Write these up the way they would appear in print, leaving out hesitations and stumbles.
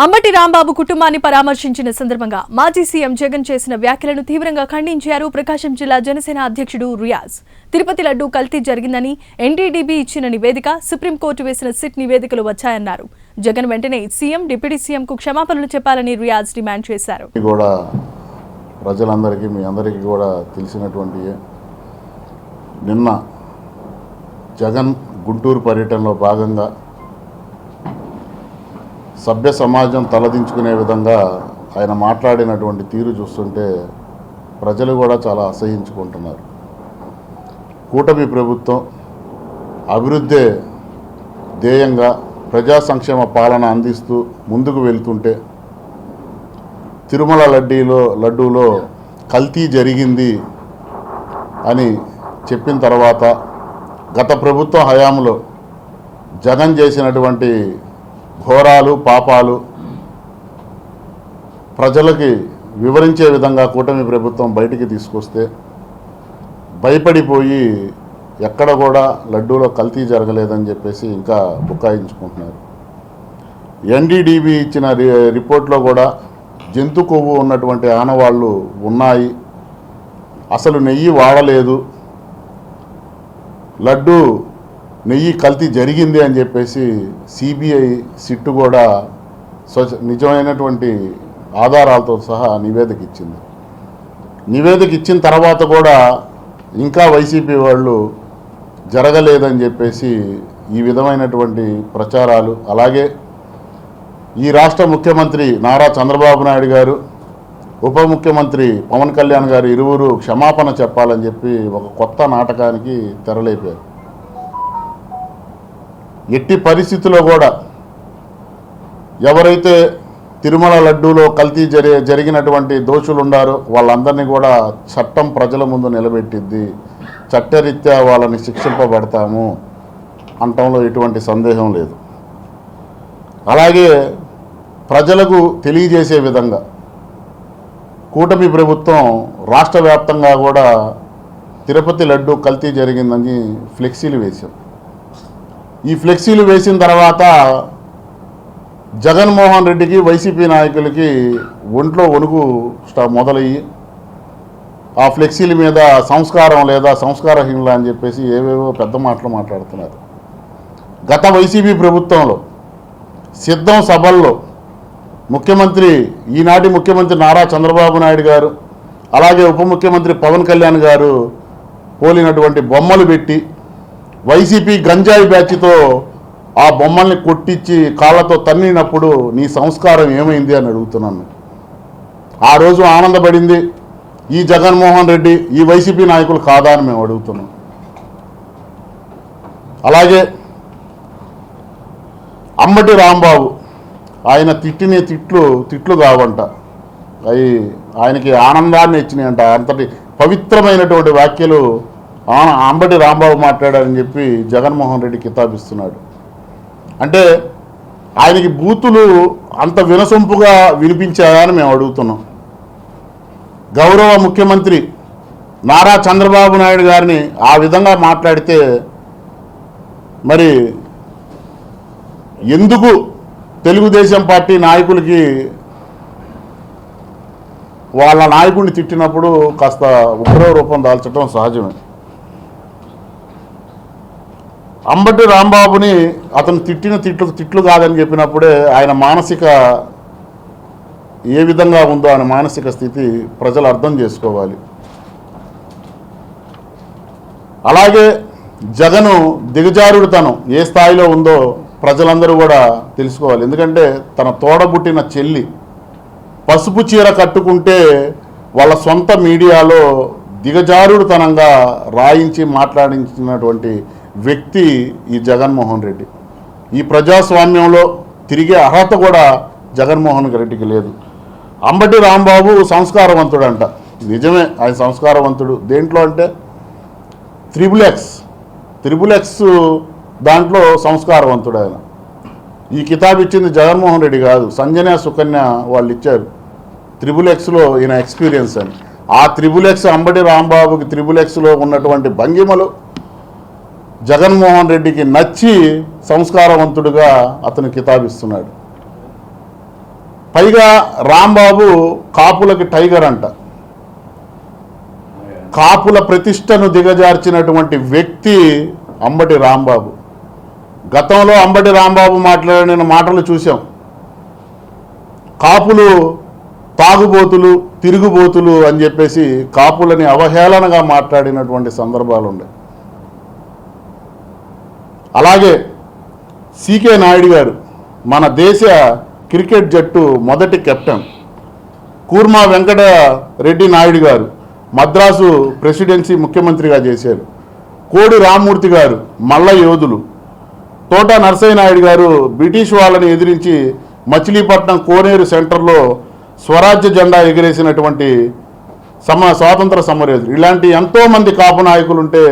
అంబటి రాంబాబు కుటుంబాన్ని పరామర్శించిన సందర్భంగా మాజీ సీఎం జగన్ చేసిన వ్యాఖ్యలను తీవ్రంగా ఖండించారు ప్రకాశం జిల్లా జనసేన అధ్యక్షుడు రియాజ్. తిరుపతి లడ్డూ కల్తీ జరిగిందని ఎన్డీడీబీ ఇచ్చిన నివేదిక, సుప్రీంకోర్టు వేసిన సిట్ నివేదికలు వచ్చాయన్నారు. జగన్ వెంటనే సీఎం, డిప్యూటీ సీఎంకు క్షమాపణలు చెప్పాలని రియాజ్ డిమాండ్ చేశారు. ప్రజలందరికీ మీ అందరికీ కూడా తెలిసినటువంటి నిన్న జగన్ గుంటూరు పర్యటనలో భాగంగా సభ్య సమాజం తలదించుకునే విధంగా ఆయన మాట్లాడినటువంటి తీరు చూస్తుంటే ప్రజలు కూడా చాలా అసహించుకుంటున్నారు. కూటమి ప్రభుత్వం అభివృద్ధి ధ్యేయంగా ప్రజా సంక్షేమ పాలన అందిస్తూ ముందుకు వెళ్తుంటే తిరుమల లడ్డూలో కల్తీ జరిగింది అని చెప్పిన తర్వాత గత ప్రభుత్వ హయాంలో జగన్ చేసినటువంటి ఘోరాలు పాపాలు ప్రజలకి వివరించే విధంగా కూటమి ప్రభుత్వం బయటికి తీసుకొస్తే భయపడిపోయి ఎక్కడ కూడా లడ్డూలో కల్తీ జరగలేదని చెప్పేసి ఇంకా బుకాయించుకుంటున్నారు. ఎన్డీడీబీ ఇచ్చిన రిపోర్ట్లో కూడా జంతు కొవ్వు ఉన్నటువంటి ఆనవాళ్ళు ఉన్నాయి, అసలు నెయ్యి వాడలేదు, లడ్డు నెయ్యి కల్తీ జరిగింది అని చెప్పేసి సిబిఐ సిట్టు కూడా నిజమైనటువంటి ఆధారాలతో సహా నివేదిక ఇచ్చింది. నివేదిక ఇచ్చిన తర్వాత కూడా ఇంకా వైసీపీ వాళ్ళు జరగలేదని చెప్పేసి ఈ విధమైనటువంటి ప్రచారాలు, అలాగే ఈ రాష్ట్ర ముఖ్యమంత్రి నారా చంద్రబాబు నాయుడు గారు, ఉప ముఖ్యమంత్రి పవన్ కళ్యాణ్ గారు ఇరువురు క్షమాపణ చెప్పాలని చెప్పి ఒక కొత్త నాటకానికి తెరలేపారు. ఎట్టి పరిస్థితుల్లో కూడా ఎవరైతే తిరుమల లడ్డూలో కల్తీ జరిగినటువంటి దోషులు ఉన్నారో వాళ్ళందరినీ కూడా చట్టం ప్రజల ముందు నిలబెట్టిద్ది, చట్టరీత్యా వాళ్ళని శిక్షింపబడతాము అనటంలో ఎటువంటి సందేహం లేదు. అలాగే ప్రజలకు తెలియజేసే విధంగా కూటమి ప్రభుత్వం రాష్ట్ర వ్యాప్తంగా కూడా తిరుపతి లడ్డూ కల్తీ జరిగిందని ఫ్లెక్సీలు వేశాం. ఈ ఫ్లెక్సీలు వేసిన తర్వాత జగన్మోహన్ రెడ్డికి, వైసీపీ నాయకులకి ఒంట్లో వణుకు మొదలయ్యి ఆ ఫ్లెక్సీల మీద సంస్కారం లేదా సంస్కారహీనులా అని చెప్పేసి ఏవేవో పెద్ద మాటలు మాట్లాడుతున్నారు. గత వైసీపీ ప్రభుత్వంలో సిద్ధం సభల్లో ఈనాటి ముఖ్యమంత్రి నారా చంద్రబాబు నాయుడు గారు, అలాగే ఉప ముఖ్యమంత్రి పవన్ కళ్యాణ్ గారు పోలినటువంటి బొమ్మలు పెట్టి వైసీపీ గంజాయి బ్యాచ్తో ఆ బొమ్మల్ని కొట్టించి కాళ్ళతో తన్నినప్పుడు నీ సంస్కారం ఏమైంది అని అడుగుతున్నాను. ఆ రోజు ఆనందపడింది ఈ జగన్మోహన్ రెడ్డి, ఈ వైసీపీ నాయకులు కాదా అని మేము అడుగుతున్నాం. అలాగే అంబటి రాంబాబు ఆయన తిట్టిన తిట్లు కావంట, అవి ఆయనకి ఆనందాన్ని ఇచ్చినాయంట. అంతటి పవిత్రమైనటువంటి వ్యాఖ్యలు అంబటి రాంబాబు మాట్లాడారని చెప్పి జగన్మోహన్ రెడ్డి కితాబిస్తున్నాడు. అంటే ఆయనకి బూతులు అంత వినసొంపుగా వినిపించాయా అని మేము అడుగుతున్నాం. గౌరవ ముఖ్యమంత్రి నారా చంద్రబాబు నాయుడు గారిని ఆ విధంగా మాట్లాడితే మరి ఎందుకు తెలుగుదేశం పార్టీ నాయకులకి వాళ్ళ నాయకుడిని తిట్టినప్పుడు కాస్త ఉగ్ర రూపం దాల్చడం సహజమే. అంబటి రాంబాబుని అతను తిట్టిన తిట్లు కాదని చెప్పినప్పుడే ఆయన మానసిక ఏ విధంగా ఉందో ఆయన మానసిక స్థితి ప్రజలు అర్థం చేసుకోవాలి. అలాగే జగను దిగజారుడుతనం ఏ స్థాయిలో ఉందో ప్రజలందరూ కూడా తెలుసుకోవాలి. ఎందుకంటే తన తోడబుట్టిన చెల్లి పసుపు చీర కట్టుకుంటే వాళ్ళ సొంత మీడియాలో దిగజారుడుతనంగా రాయించి మాట్లాడించినటువంటి వ్యక్తి ఈ జగన్మోహన్ రెడ్డి. ఈ ప్రజాస్వామ్యంలో తిరిగే అర్హత కూడా జగన్మోహన్ రెడ్డికి లేదు. అంబటి రాంబాబు సంస్కారవంతుడు అంట, నిజమే ఆయన సంస్కారవంతుడు. దేంట్లో అంటే త్రిబుల్ ఎక్స్ దాంట్లో సంస్కారవంతుడు ఆయన. ఈ కితాబ్ ఇచ్చింది జగన్మోహన్ రెడ్డి కాదు, సంజన సుకన్య వాళ్ళు ఇచ్చారు. త్రిబుల్ Xలో ఈయన ఎక్స్పీరియన్స్ అని. ఆ త్రిబుల్ X అంబటి రాంబాబుకి త్రిబుల్ Xలో ఉన్నటువంటి భంగిమలు జగన్మోహన్ రెడ్డికి నచ్చి సంస్కారవంతుడుగా అతను కితాబిస్తున్నాడు. పైగా రాంబాబు కాపులకి టైగర్ అంట. కాపుల ప్రతిష్టను దిగజార్చినటువంటి వ్యక్తి అంబటి రాంబాబు. గతంలో అంబటి రాంబాబు మాట్లాడిన మాటలు చూసాం. కాపులు తాగుబోతులు, తిరుగుబోతులు అని చెప్పేసి కాపులని అవహేళనగా మాట్లాడినటువంటి సందర్భాలు ఉన్నాయి. అలాగే సికే నాయుడు గారు, మన దేశ క్రికెట్ జట్టు మొదటి కెప్టెన్. కూర్మా వెంకట రెడ్డి నాయుడు గారు మద్రాసు ప్రెసిడెన్సీ ముఖ్యమంత్రిగా చేశారు. కోడి రామ్మూర్తి గారు మల్ల యోధులు. తోట నరసయ్య నాయుడు గారు బ్రిటిష్ వాళ్ళని ఎదిరించి మచిలీపట్నం కోనేరు సెంటర్లో స్వరాజ్య జెండా ఎగిరేసినటువంటి స్వాతంత్ర సమరయోధులు. ఇలాంటి ఎంతోమంది కాపు నాయకులు ఉంటే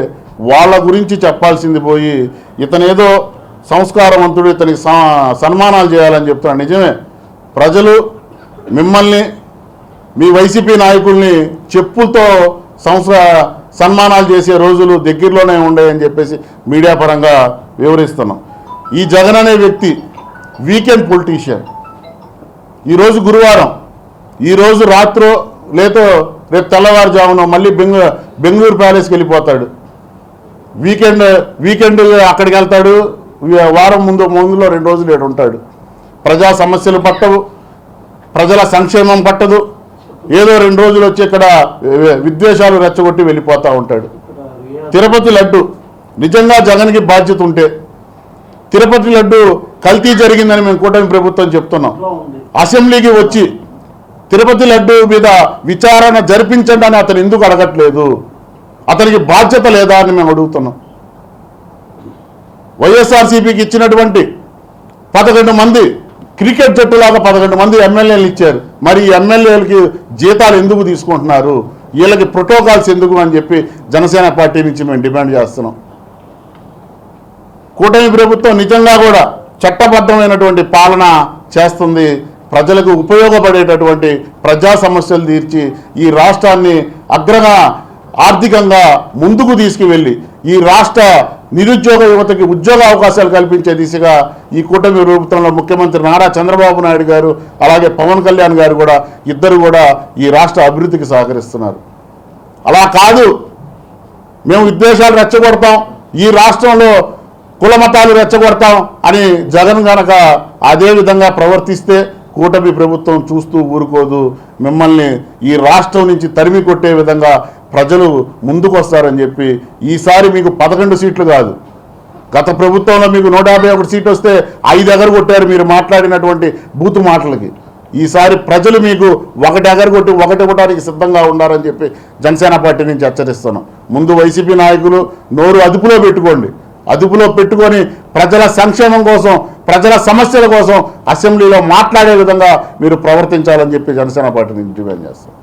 వాళ్ళ గురించి చెప్పాల్సింది పోయి ఇతనేదో సంస్కారవంతుడు, ఇతనికి సన్మానాలు చేయాలని చెప్తున్నాడు. నిజమే, ప్రజలు మిమ్మల్ని, మీ వైసీపీ నాయకుల్ని చెప్పులతో సన్మానాలు చేసే రోజులు దగ్గరలోనే ఉన్నాయని చెప్పేసి మీడియా పరంగా వివరిస్తున్నాం. ఈ జగన్ అనే వ్యక్తి వీకెండ్ పొలిటీషియన్. ఈరోజు గురువారం, ఈరోజు రాత్రో లేదో రేపు తెల్లవారుజామున మళ్ళీ బెంగళూరు ప్యాలెస్కి వెళ్ళిపోతాడు. వీకెండ్ అక్కడికి వెళ్తాడు. వారం ముందులో 2 రోజులు ఏడు ఉంటాడు. ప్రజా సమస్యలు పట్టవు, ప్రజల సంక్షేమం పట్టదు. ఏదో 2 రోజులు వచ్చి ఇక్కడ విద్వేషాలు రెచ్చగొట్టి వెళ్ళిపోతూ ఉంటాడు. తిరుపతి లడ్డు నిజంగా జగన్కి బాధ్యత ఉంటే, తిరుపతి లడ్డు కల్తీ జరిగిందని మేము కూటమి ప్రభుత్వం చెప్తున్నాం. అసెంబ్లీకి వచ్చి తిరుపతి లడ్డు మీద విచారణ జరిపించండి అని అతను ఎందుకు అడగట్లేదు? అతనికి బాధ్యత లేదా అని మేము అడుగుతున్నాం. వైఎస్ఆర్సీపీకి ఇచ్చినటువంటి 11 మంది క్రికెట్ జట్టులాగా 11 మంది ఎమ్మెల్యేలు ఇచ్చారు. మరి ఈ ఎమ్మెల్యేలకి జీతాలు ఎందుకు తీసుకుంటున్నారు? వీళ్ళకి ప్రోటోకాల్స్ ఎందుకు అని చెప్పి జనసేన పార్టీ నుంచి మేము డిమాండ్ చేస్తున్నాం. కూటమి ప్రభుత్వం నిజంగా కూడా చట్టబద్ధమైనటువంటి పాలన చేస్తుంది. ప్రజలకు ఉపయోగపడేటటువంటి ప్రజా సమస్యలు తీర్చి ఈ రాష్ట్రాన్ని అగ్రంగా ఆర్థికంగా ముందుకు తీసుకువెళ్ళి ఈ రాష్ట్ర నిరుద్యోగ యువతకి ఉద్యోగ అవకాశాలు కల్పించే దిశగా ఈ కూటమి ప్రభుత్వంలో ముఖ్యమంత్రి నారా చంద్రబాబు నాయుడు గారు, అలాగే పవన్ కళ్యాణ్ గారు కూడా ఇద్దరు కూడా ఈ రాష్ట్ర అభివృద్ధికి సహకరిస్తున్నారు. అలా కాదు, మేము విద్వేషాలు రెచ్చగొడతాం, ఈ రాష్ట్రంలో కులమతాలు రెచ్చగొడతాం అని జగన్ గనక అదే విధంగా ప్రవర్తిస్తే కూటమి ప్రభుత్వం చూస్తూ ఊరుకోదు. మిమ్మల్ని ఈ రాష్ట్రం నుంచి తరిమి కొట్టే విధంగా ప్రజలు ముందుకు వస్తారని చెప్పి, ఈసారి మీకు 11 సీట్లు కాదు, గత ప్రభుత్వంలో మీకు 151 సీట్లు వస్తే 5 ఎగరగొట్టారు మీరు మాట్లాడినటువంటి బూతు మాటలకి. ఈసారి ప్రజలు మీకు 1 ఎగరగొట్టి 1 ఇవ్వడానికి సిద్ధంగా ఉన్నారని చెప్పి జనసేన పార్టీ నుంచి హెచ్చరిస్తున్నాం. ముందు వైసీపీ నాయకులు నోరు అదుపులో పెట్టుకోండి. అదుపులో పెట్టుకొని ప్రజల సంక్షేమం కోసం, ప్రజల సమస్యల కోసం అసెంబ్లీలో మాట్లాడే విధంగా మీరు ప్రవర్తించాలని చెప్పి జనసేన పార్టీ నుంచి డిమాండ్ చేస్తాం.